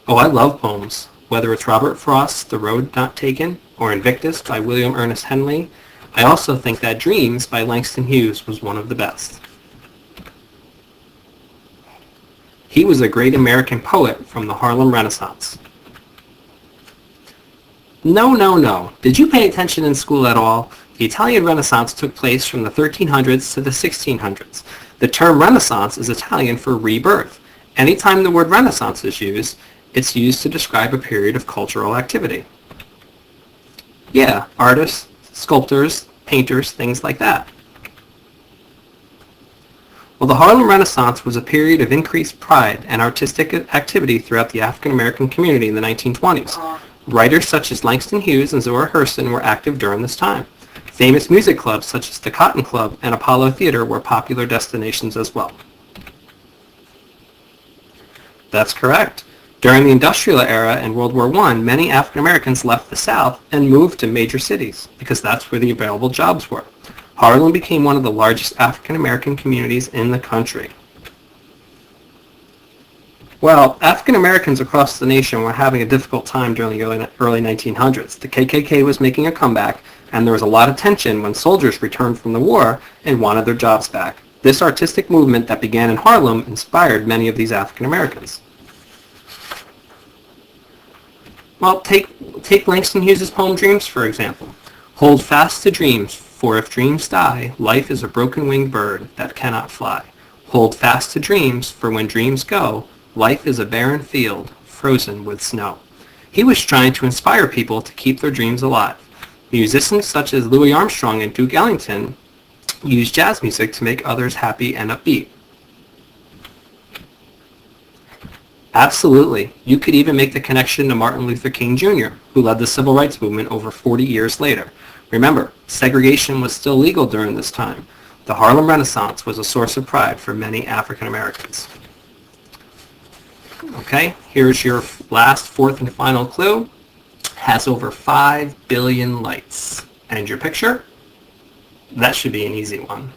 Oh, I love poems. Whether it's Robert Frost's The Road Not Taken or Invictus by William Ernest Henley, I also think that Dreams by Langston Hughes was one of the best. He was a great American poet from the Harlem Renaissance. No, no, no. Did you pay attention in school at all? The Italian Renaissance took place from the 1300s to the 1600s. The term Renaissance is Italian for rebirth. Anytime the word Renaissance is used, it's used to describe a period of cultural activity. Yeah, artists, sculptors, painters, things like that. Well, the Harlem Renaissance was a period of increased pride and artistic activity throughout the African American community in the 1920s. Writers such as Langston Hughes and Zora Hurston were active during this time. Famous music clubs such as the Cotton Club and Apollo Theater were popular destinations as well. That's correct. During the industrial era and World War I, many African Americans left the South and moved to major cities because that's where the available jobs were. Harlem became one of the largest African American communities in the country. Well, African Americans across the nation were having a difficult time during the early 1900s. The KKK was making a comeback, and there was a lot of tension when soldiers returned from the war and wanted their jobs back. This artistic movement that began in Harlem inspired many of these African Americans. Well, take Langston Hughes' poem Dreams, for example. Hold fast to dreams, for if dreams die, life is a broken-winged bird that cannot fly. Hold fast to dreams, for when dreams go, life is a barren field, frozen with snow. He was trying to inspire people to keep their dreams alive. Musicians such as Louis Armstrong and Duke Ellington used jazz music to make others happy and upbeat. Absolutely. You could even make the connection to Martin Luther King Jr., who led the civil rights movement over 40 years later. Remember, segregation was still legal during this time. The Harlem Renaissance was a source of pride for many African Americans. Okay, here's your last, fourth, and final clue. Has over 5 billion lights. And your picture? That should be an easy one.